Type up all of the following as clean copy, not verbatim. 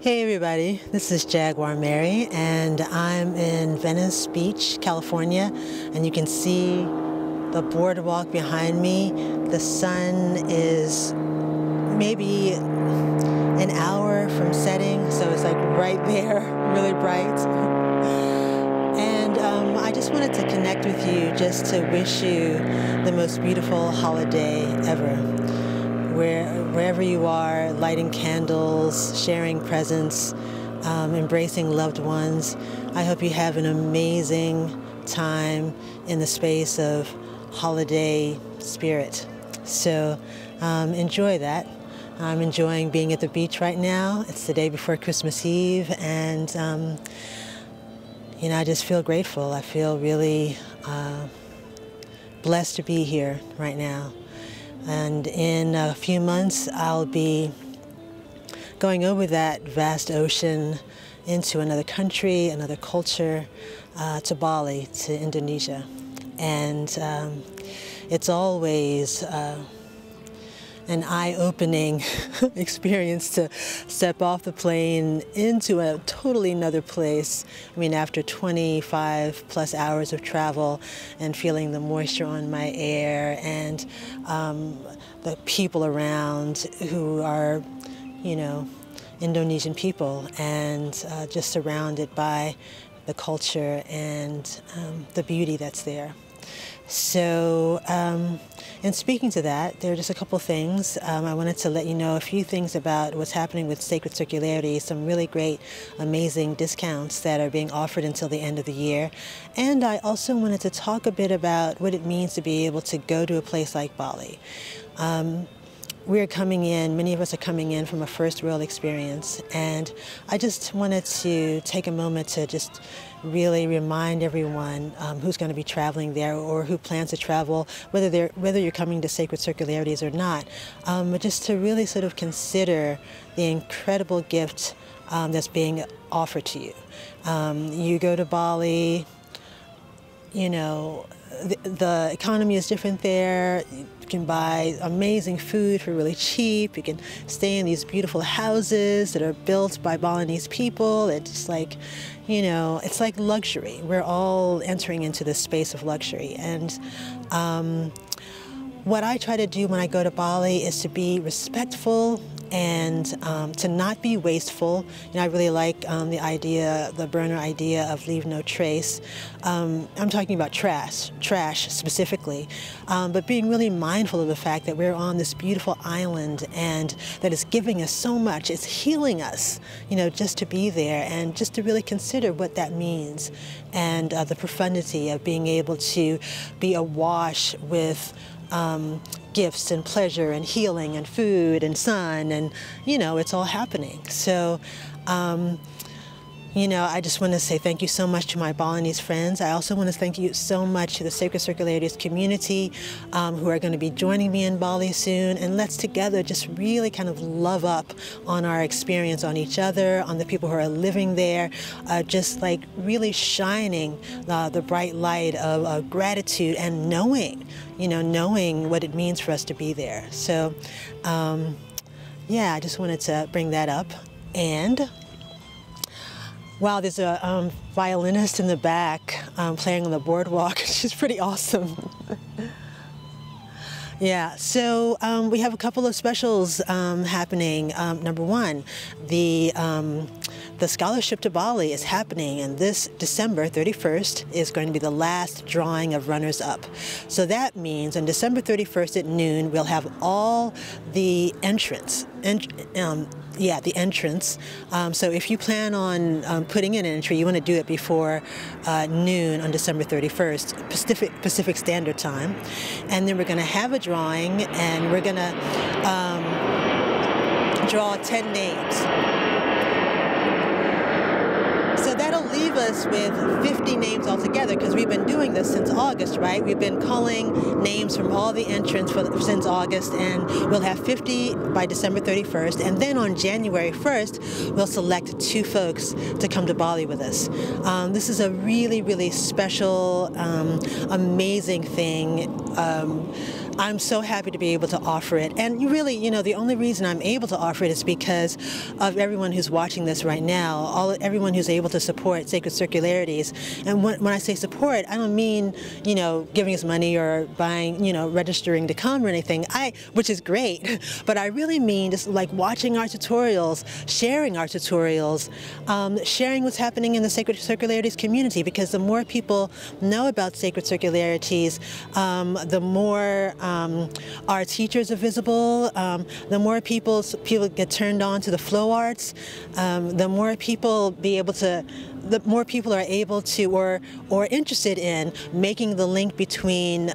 Hey everybody, this is Jaguar Mary and I'm in Venice Beach, California, and you can see the boardwalk behind me. The sun is maybe an hour from setting, so it's like right there, really bright. And I just wanted to connect with you just to wish you the most beautiful holiday ever. Wherever you are, lighting candles, sharing presents, embracing loved ones, I hope you have an amazing time in the space of holiday spirit. So enjoy that. I'm enjoying being at the beach right now. It's the day before Christmas Eve, and I just feel grateful. I feel really blessed to be here right now. And in a few months, I'll be going over that vast ocean into another country, another culture, to Bali, to Indonesia. And it's always an eye-opening experience to step off the plane into a totally another place. I mean, after 25 plus hours of travel and feeling the moisture on my air and the people around who are, Indonesian people, and just surrounded by the culture and the beauty that's there. So, in speaking to that, there are just a couple things. I wanted to let you know a few things about what's happening with Sacred Circularity, some really great, amazing discounts that are being offered until the end of the year. And I also wanted to talk a bit about what it means to be able to go to a place like Bali. We're coming in, many of us are coming in from a first world experience, and I just wanted to take a moment to just really remind everyone who's going to be traveling there or who plans to travel, whether you're coming to Sacred Circularities or not, but just to really sort of consider the incredible gift that's being offered to you. You go to Bali, the economy is different there. You can buy amazing food for really cheap. You can stay in these beautiful houses that are built by Balinese people. It's like, it's like luxury. We're all entering into this space of luxury. And what I try to do when I go to Bali is to be respectful and to not be wasteful. I really like the burner idea of leave no trace. I'm talking about trash specifically, but being really mindful of the fact that we're on this beautiful island and that it's giving us so much. It's healing us, just to be there and just to really consider what that means and the profundity of being able to be awash with gifts and pleasure and healing and food and sun, and it's all happening. So I just want to say thank you so much to my Balinese friends. I also want to thank you so much to the Sacred Circularities community who are going to be joining me in Bali soon, and let's together just really kind of love up on our experience, on each other, on the people who are living there, just like really shining the bright light of gratitude and knowing what it means for us to be there. So I just wanted to bring that up. And wow, there's a violinist in the back playing on the boardwalk. She's pretty awesome. Yeah, so we have a couple of specials happening. Number one, the scholarship to Bali is happening, and this December 31st is going to be the last drawing of runners-up. So that means on December 31st at noon, we'll have all the entrants. The entrance. So if you plan on putting in an entry, you want to do it before noon on December 31st, Pacific Standard Time. And then we're going to have a drawing, and we're going to draw 10 names. So that'll leave us with 50 names altogether, because we've been doing this since August, right? We've been calling names from all the entrants since August, and we'll have 50 by December 31st. And then on January 1st, we'll select 2 folks to come to Bali with us. This is a really, really special, amazing thing. I'm so happy to be able to offer it. And really, you know, the only reason I'm able to offer it is because of everyone who's watching this right now, everyone who's able to support Sacred Circularities. And when I say support, I don't mean, you know, giving us money or buying, you know, registering to come or anything, which is great, but I really mean just like watching our tutorials, sharing our tutorials, sharing what's happening in the Sacred Circularities community, because the more people know about Sacred Circularities, the more our teachers are visible, the more people get turned on to the flow arts, the more people are able to or interested in making the link between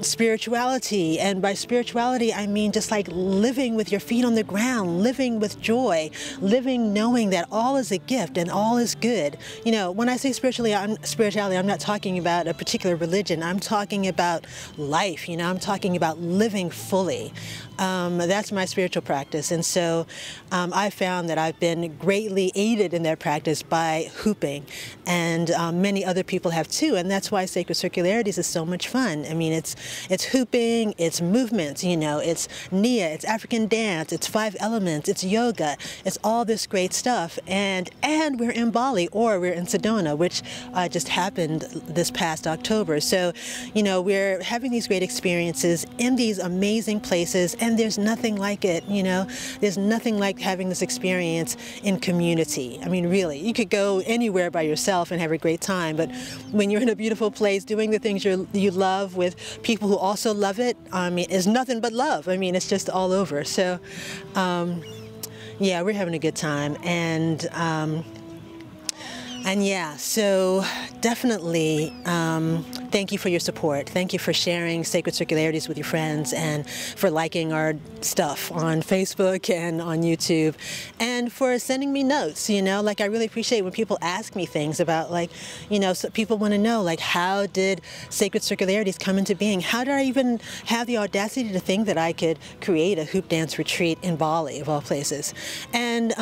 spirituality, and by spirituality I mean just like living with your feet on the ground, living with joy, living knowing that all is a gift and all is good. You know, when I say spirituality, I'm not talking about a particular religion. I'm talking about life. You know, I'm talking about living fully. That's my spiritual practice, and so I found that I've been greatly aided in that practice by hooping, and many other people have too, and that's why Sacred Circularities is so much fun. I mean, it's hooping, it's movements, you know, it's Nia, it's African dance, it's 5 elements, it's yoga, it's all this great stuff, and we're in Bali, or we're in Sedona, which just happened this past October. So, you know, we're having these great experiences in these amazing places. And there's nothing like it, you know. There's nothing like having this experience in community. I mean, really, you could go anywhere by yourself and have a great time, but when you're in a beautiful place doing the things you love with people who also love it, I mean, it's nothing but love. I mean, it's just all over. So, yeah, we're having a good time, and yeah, so definitely thank you for your support. Thank you for sharing Sacred Circularities with your friends, and for liking our stuff on Facebook and on YouTube, and for sending me notes. You know, like, I really appreciate when people ask me things about, like, you know, so people want to know, like, how did Sacred Circularities come into being? How did I even have the audacity to think that I could create a hoop dance retreat in Bali, of all places? And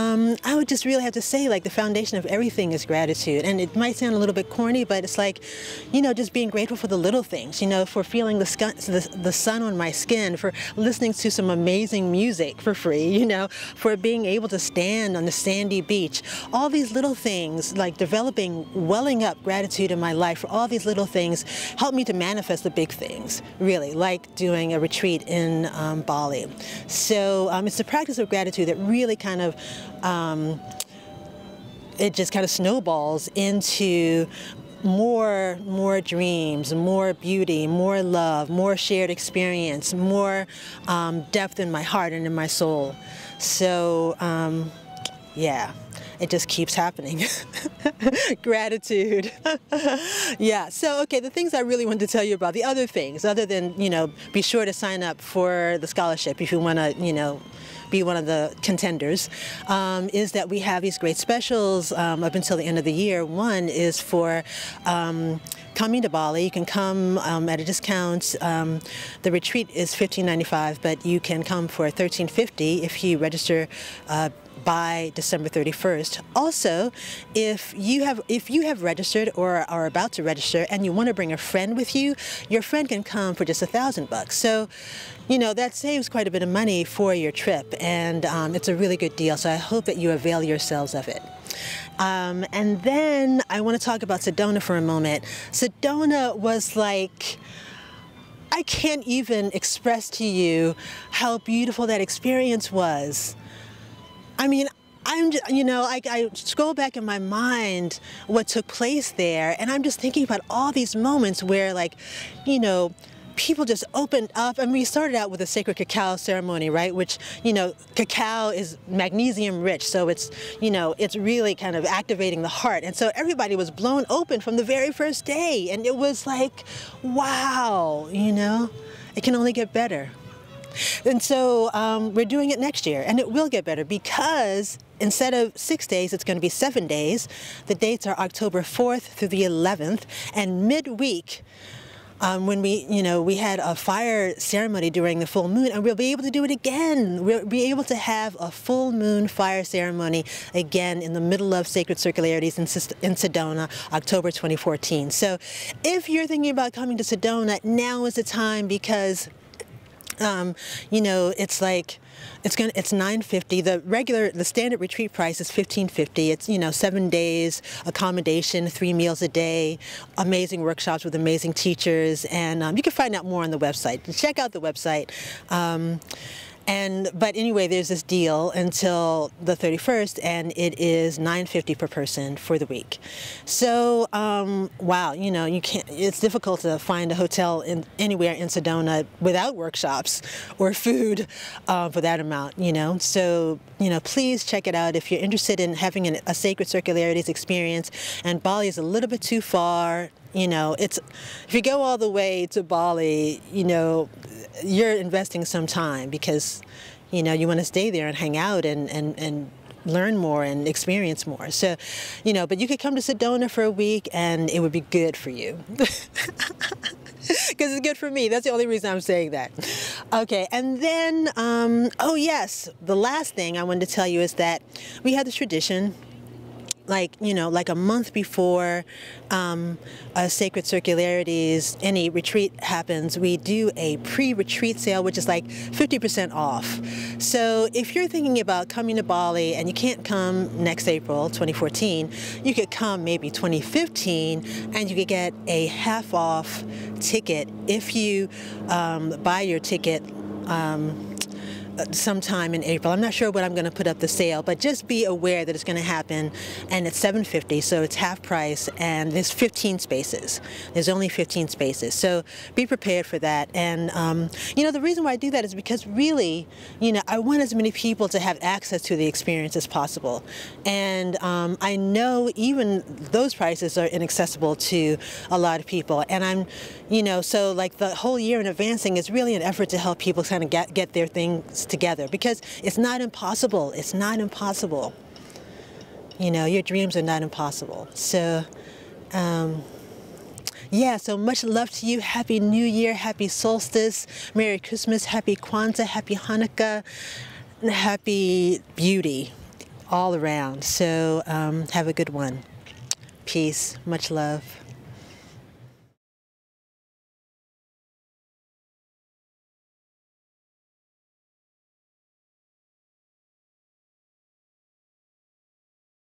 I would just really have to say, like, the foundation of everything is gratitude. And it might sound a little bit corny, but it's like, you know, just being grateful for the little things, you know, for feeling the sun on my skin, for listening to some amazing music for free, you know, for being able to stand on the sandy beach. All these little things, like welling up gratitude in my life for all these little things, help me to manifest the big things, really, like doing a retreat in Bali. So it's the practice of gratitude that really kind of it just kind of snowballs into more dreams, more beauty, more love, more shared experience, more depth in my heart and in my soul. So, yeah, it just keeps happening. Gratitude. Yeah, so, okay, the things I really wanted to tell you about, the other things, other than, you know, be sure to sign up for the scholarship if you want to, you know, be one of the contenders, is that we have these great specials up until the end of the year. One is for coming to Bali. You can come at a discount. The retreat is $15.95, but you can come for $13.50 if you register by December 31st. Also, if you have registered or are about to register and you want to bring a friend with you, your friend can come for just $1,000. So, you know, that saves quite a bit of money for your trip, and it's a really good deal. So I hope that you avail yourselves of it. And then I want to talk about Sedona for a moment. Sedona was like, I can't even express to you how beautiful that experience was. I mean, you know, I scroll back in my mind what took place there, and I'm just thinking about all these moments where, like, you know, people just opened up. I mean, we started out with a sacred cacao ceremony, right? Which, you know, cacao is magnesium rich, so it's, you know, it's really kind of activating the heart. And so everybody was blown open from the very first day, and it was like, wow, you know, it can only get better. And so we're doing it next year, and it will get better, because instead of 6 days, it's going to be 7 days. The dates are October 4th through the 11th, and midweek, when we had a fire ceremony during the full moon, and we'll be able to do it again. We'll be able to have a full moon fire ceremony again in the middle of Sacred Circularities in Sedona, October 2014. So if you're thinking about coming to Sedona, now is the time, because it's like it's $950. The standard retreat price is $1,550. It's 7 days accommodation, 3 meals a day, amazing workshops with amazing teachers, and you can find out more on the website. Check out the website. But anyway, there's this deal until the 31st, and it is $950 per person for the week. So, wow, you can't. It's difficult to find a hotel anywhere in Sedona without workshops or food for that amount. So please check it out if you're interested in having a Sacred Circularities experience. And Bali is a little bit too far. If you go all the way to Bali, you're investing some time, because, you want to stay there and hang out and learn more and experience more. So, but you could come to Sedona for a week and it would be good for you. Because it's good for me. That's the only reason I'm saying that. Okay, and then, oh yes, the last thing I wanted to tell you is that we had this tradition, like a month before a Sacred Circularities, any retreat happens, we do a pre-retreat sale, which is like 50% off. So if you're thinking about coming to Bali and you can't come next April 2014, you could come maybe 2015, and you could get a half-off ticket if you buy your ticket sometime in April. I'm not sure when I'm going to put up the sale, but just be aware that it's going to happen, and it's $750, so it's half price, and there's 15 spaces. There's only 15 spaces, so be prepared for that. And the reason why I do that is because really, I want as many people to have access to the experience as possible, and I know even those prices are inaccessible to a lot of people, and so like the whole year in advancing is really an effort to help people kind of get their things together, because it's not impossible. It's not impossible. Your dreams are not impossible. So, yeah, so much love to you. Happy New Year, happy solstice, Merry Christmas, happy Kwanzaa, happy Hanukkah, happy beauty all around. So have a good one. Peace, much love.